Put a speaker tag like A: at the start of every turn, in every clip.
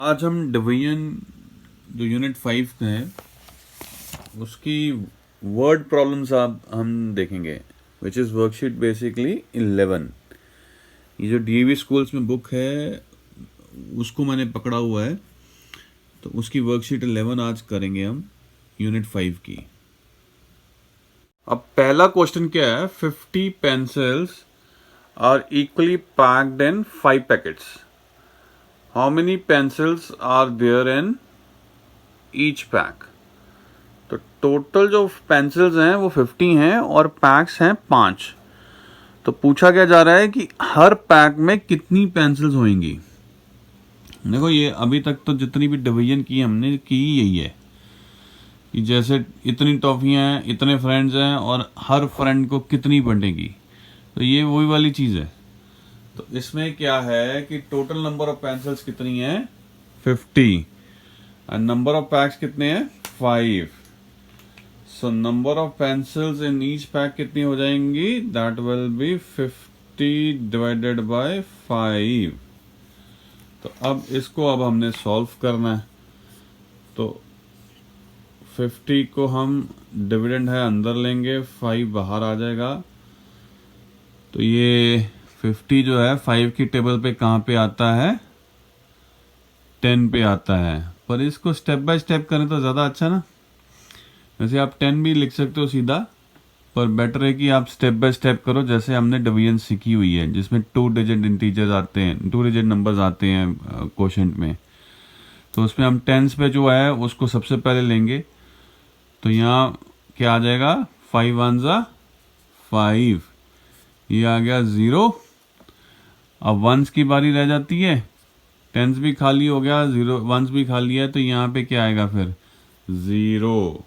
A: आज हम डिवीजन जो यूनिट 5 है उसकी वर्ड प्रॉब्लम्स आप हम देखेंगे, विच इज़ वर्कशीट बेसिकली 11। ये जो डीएवी स्कूल्स में बुक है उसको मैंने पकड़ा हुआ है, तो उसकी वर्कशीट 11 आज करेंगे हम यूनिट 5 की। अब पहला क्वेश्चन क्या है, 50 pencils are equally packed in 5 packets. How many pencils are there in each pack. तो टोटल जो पेंसिल्स हैं वो 50 हैं और पैक्स हैं 5। तो पूछा क्या जा रहा है कि हर पैक में कितनी पेंसिल्स होंगी। देखो ये अभी तक तो जितनी भी डिवीजन की हमने की यही है कि जैसे इतनी टॉफियाँ हैं, इतने फ्रेंड्स हैं और हर फ्रेंड को कितनी बंटेगी। तो ये वही वाली चीज़ है। तो इसमें क्या है कि टोटल नंबर ऑफ पेंसिल्स कितनी है 50 एंड नंबर ऑफ पैक्स कितने हैं 5। So number of pencils in each pack कितनी हो जाएंगी, that will be 50 divided by 5। तो अब हमने सॉल्व करना है। तो 50 को हम डिविडेंड है अंदर लेंगे, 5 बाहर आ जाएगा। तो ये 50 जो है 5 की टेबल पे कहाँ पे आता है, 10 पे आता है। पर इसको स्टेप बाय स्टेप करें तो ज़्यादा अच्छा ना। वैसे आप 10 भी लिख सकते हो सीधा, पर बेटर है कि आप स्टेप बाय स्टेप करो जैसे हमने डिवीजन सीखी हुई है, जिसमें 2 डिजिट इंटीजर्स आते हैं, 2 डिजिट नंबर्स आते हैं क्वोशंट में। तो उसमें हम टेंस पे जो है उसको सबसे पहले लेंगे। तो यहाँ क्या आ जाएगा, 5 वन ज़ा 5, ये आ गया 0। अब वंस की बारी रह जाती है, टेंस भी खाली हो गया, 0 वंस भी खाली है, तो यहाँ पे क्या आएगा फिर 0,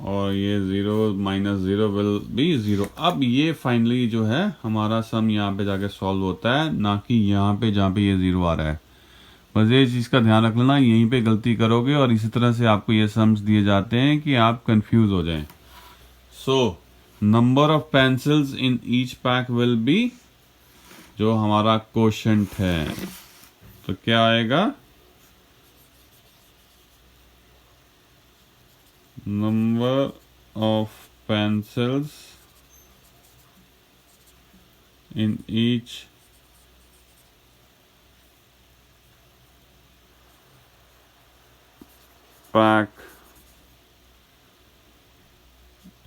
A: और ये 0 माइनस 0 विल बी 0। अब ये फाइनली जो है हमारा सम यहाँ पे जाके सॉल्व होता है, ना कि यहाँ पे जहाँ पे ये 0 आ रहा है। बस ये चीज़ का ध्यान रख लेना, यहीं पे गलती करोगे और इसी तरह से आपको ये सम्स दिए जाते हैं कि आप कंफ्यूज हो जाएं। So number of pencils in each pack will be, जो हमारा क्वोशंट है, तो क्या आएगा, number of pencils in each pack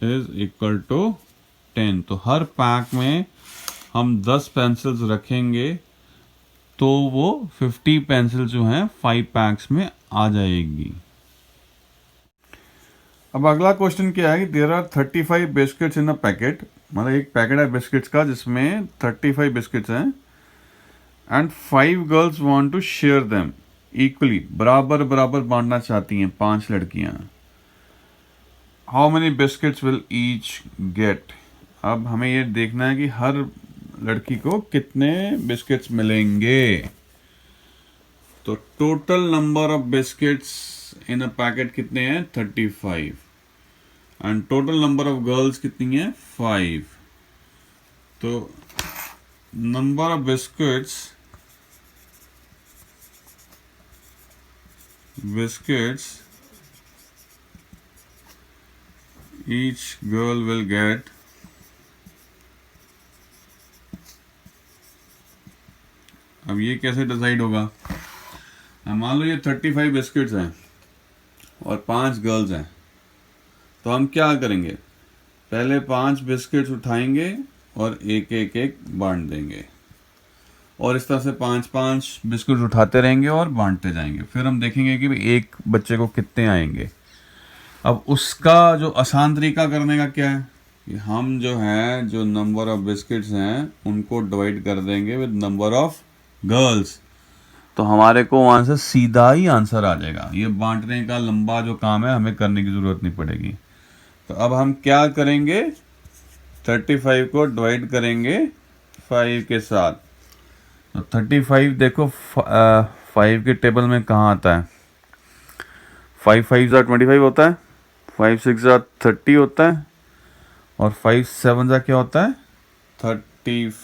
A: is equal to 10। तो हर पैक में हम 10 पेंसिल्स रखेंगे तो वो 50 पेंसिल जो हैं 5 पैक्स में आ जाएगी। अब अगला क्वेश्चन क्या है कि there are 35 biscuits in a packet. मतलब एक पैकेट है बिस्किट्स का जिसमें 35 बिस्किट्स हैं and 5 girls want to share them equally. बराबर बराबर बांटना चाहती हैं 5 लड़कियां। How many biscuits will each get. अब हमें ये देखना है कि हर लड़की को कितने बिस्किट्स मिलेंगे। तो total number of biscuits in a packet कितने हैं 35 and total number of girls कितनी है 5। तो number of biscuits each girl will gate, अब ये कैसे डिसाइड होगा। मान लो ये 35 बिस्किट्स हैं और 5 गर्ल्स हैं, तो हम क्या करेंगे, पहले 5 बिस्किट्स उठाएंगे और एक एक एक बांट देंगे, और इस तरह से 5-5 बिस्किट उठाते रहेंगे और बांटते जाएंगे। फिर हम देखेंगे कि एक बच्चे को कितने आएंगे। अब उसका जो आसान तरीका करने का क्या है कि हम जो है जो नंबर ऑफ बिस्किट्स हैं उनको डिवाइड कर देंगे विद नंबर ऑफ गर्ल्स। तो हमारे को वहाँ से सीधा ही आंसर आ जाएगा। ये बांटने का लंबा जो काम है हमें करने की ज़रूरत नहीं पड़ेगी। तो अब हम क्या करेंगे, 35 को डिवाइड करेंगे 5 के साथ। तो 35 देखो 5 के टेबल में कहाँ आता है, 5 5 ज़ा 25 होता है, 5 6 ज़ा 30 होता है, और 5 7 ज़ा क्या होता है 35।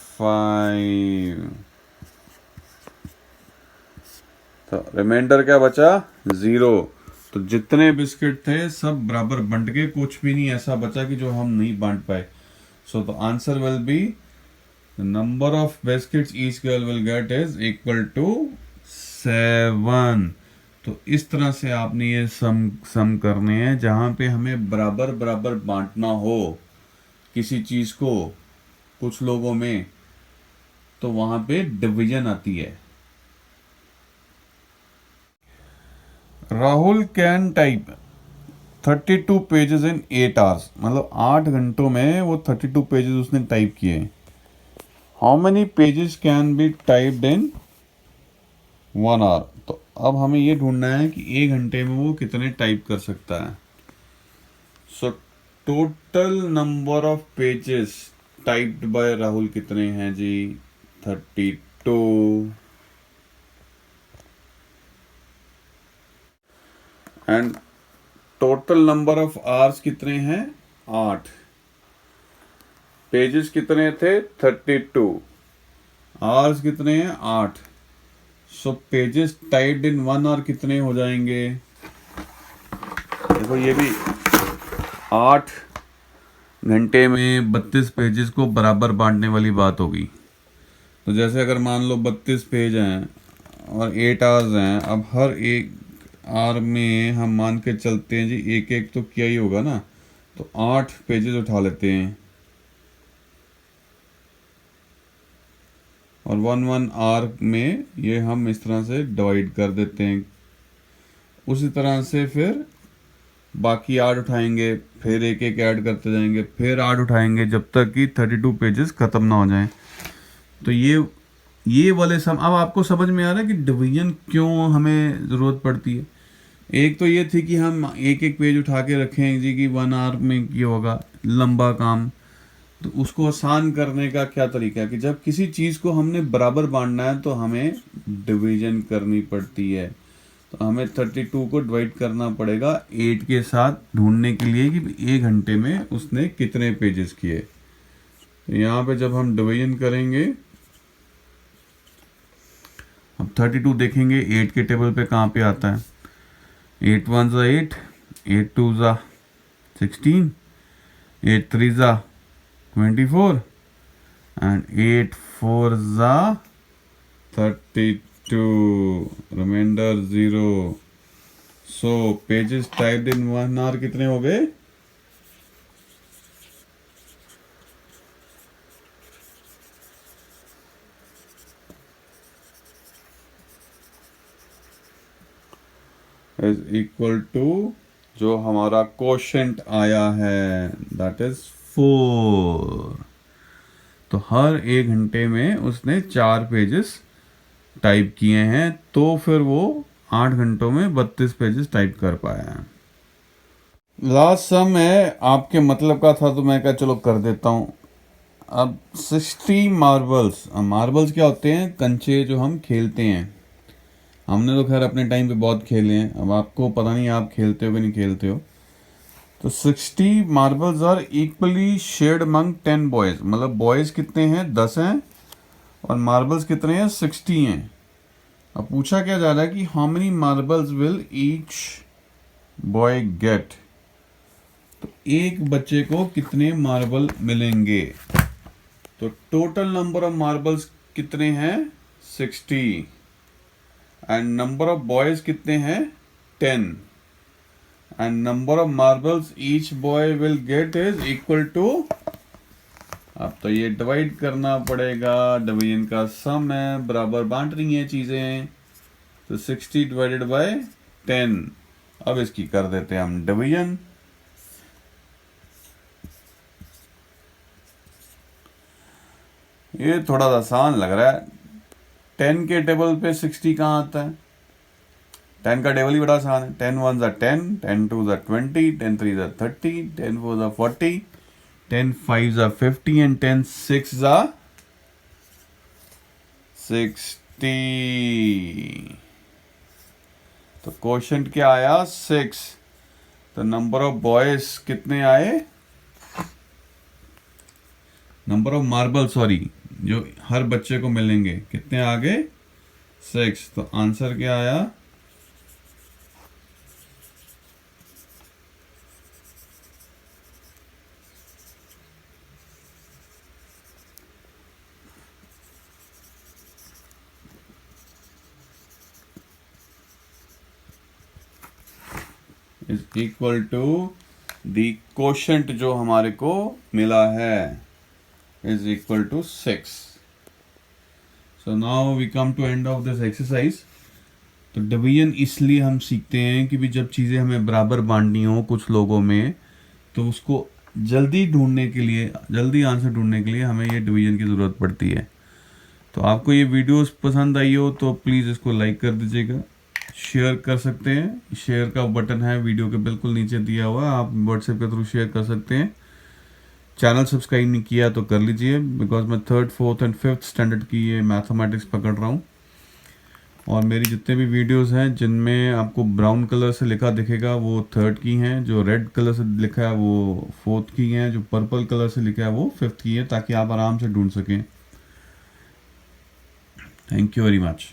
A: तो रिमाइंडर क्या बचा? 0। तो जितने बिस्किट थे सब बराबर बंट गए, कुछ भी नहीं ऐसा बचा कि जो हम नहीं बांट पाए। So the answer will be the number of biscuits each girl will get is equal to 7। तो इस तरह से आपने ये सम करने हैं जहां पे हमें बराबर बराबर बांटना हो किसी चीज को कुछ लोगों में, तो वहां पे डिवीजन आती है। Rahul can type 32 pages in 8 hours, मतलब 8 घंटों में वो 32 पेजेस उसने टाइप किए। How many pages can be typed in 1 hour? तो अब हमें ये ढूंढना है कि 1 घंटे में वो कितने टाइप कर सकता है। So total number of pages typed by Rahul कितने हैं जी? 32। And total number of hours कितने हैं? 8। पेजेस कितने थे? 32। आवर्स कितने हैं? 8। सो पेजेस टाइप्ड इन 1 आवर कितने हो जाएंगे? देखो ये भी 8 घंटे में 32 पेजेस को बराबर बांटने वाली बात होगी। तो जैसे अगर मान लो 32 पेज हैं और 8 आवर्स हैं, अब हर एक आवर में हम मान के चलते हैं जी एक एक तो क्या ही होगा ना, तो 8 पेजेस उठा लेते हैं और 1 आवर में ये हम इस तरह से डिवाइड कर देते हैं। उसी तरह से फिर बाकी 8 उठाएंगे, फिर एक एक ऐड करते जाएंगे, फिर 8 उठाएंगे जब तक कि 32 पेजेस ख़त्म ना हो जाएं। तो ये वाले सम अब आपको समझ में आ रहा है कि डिवीजन क्यों हमें ज़रूरत पड़ती है। एक तो ये थी कि हम एक एक पेज उठा के रखें जी कि 1 आवर में ये होगा लंबा काम। तो उसको आसान करने का क्या तरीका है कि जब किसी चीज़ को हमने बराबर बांटना है तो हमें डिवीजन करनी पड़ती है। तो हमें 32 को डिवाइड करना पड़ेगा 8 के साथ ढूंढने के लिए कि 1 घंटे में उसने कितने पेजेस किए। तो यहाँ पे जब हम डिवीजन करेंगे, अब 32 देखेंगे 8 के टेबल पे कहाँ पे आता है। 8 1 ज़ा 8, 8 2 ज़ा 16, 8 3 ज़ा 24 and 8 4 ज़ा 32, remainder 0। So pages typed in 1 hour कितने हो गए? इज इक्वल टू जो हमारा क्वोशंट आया है दैट इज 4। तो हर 1 घंटे में उसने 4 पेजेस टाइप किए हैं, तो फिर वो 8 घंटों में 32 पेजेस टाइप कर पाया है। लास्ट सम है आपके मतलब का था तो मैं क्या चलो कर देता हूँ। अब 60 मार्बल्स, मार्बल्स क्या होते हैं? कंचे जो हम खेलते हैं। हमने तो खैर अपने टाइम पे बहुत खेले हैं, अब आपको पता नहीं आप खेलते हो कि नहीं खेलते हो। तो 60 marbles are equally shared among 10 boys, मतलब बॉयज कितने हैं? 10 हैं और मार्बल्स कितने हैं? 60 हैं। अब पूछा क्या जा रहा है कि how many marbles will each boy get? तो एक बच्चे को कितने मार्बल मिलेंगे? तो टोटल नंबर ऑफ मार्बल्स कितने हैं? 60 एंड नंबर ऑफ बॉयज कितने हैं? 10 and number of marbles each boy will get is equal to, अब तो ये डिवाइड करना पड़ेगा, डिवीजन का सम है, बराबर बांट रही हैं चीजें। तो 60 डिवाइडेड बाय 10। अब इसकी कर देते हैं हम डिवीजन। ये थोड़ा सा आसान लग रहा है। 10 के टेबल पे 60 कहाँ आता है? 10 का टेबल ही बड़ा आसान है। 10 1 ज़ा 10, 10 2 ज़ा 20, 10 3 ज़ा 30, 10 4 ज़ा 40, 10 5 ज़ा 50 एंड 10 6 ज़ा 60। तो क्वोशंट क्या आया? 6। तो नंबर ऑफ बॉयज कितने आए? नंबर ऑफ मार्बल सॉरी जो हर बच्चे को मिलेंगे कितने आ गए? 6। तो आंसर क्या आया? Is equal to the quotient जो हमारे को मिला है is equal to 6। So now we come to end of this exercise. तो डिवीजन इसलिए हम सीखते हैं कि भी जब चीज़ें हमें बराबर बांटनी हो कुछ लोगों में, तो उसको जल्दी ढूंढने के लिए, जल्दी आंसर ढूंढने के लिए हमें ये डिवीजन की ज़रूरत पड़ती है। तो आपको ये वीडियोस पसंद आई हो तो प्लीज़ इसको लाइक कर दीजिएगा, शेयर कर सकते हैं, शेयर का बटन है वीडियो के बिल्कुल नीचे दिया हुआ, आप व्हाट्सएप के थ्रू शेयर कर सकते हैं। चैनल सब्सक्राइब नहीं किया तो कर लीजिए, बिकॉज मैं 3rd, 4th and 5th standard की ये मैथमेटिक्स पकड़ रहा हूँ। और मेरी जितने भी वीडियोस हैं जिनमें आपको ब्राउन कलर से लिखा दिखेगा वो 3rd की हैं, जो रेड कलर से लिखा है वो 4th की हैं, जो पर्पल कलर से लिखा है वो 5th की है, ताकि आप आराम से ढूंढ सकें। Thank you very much.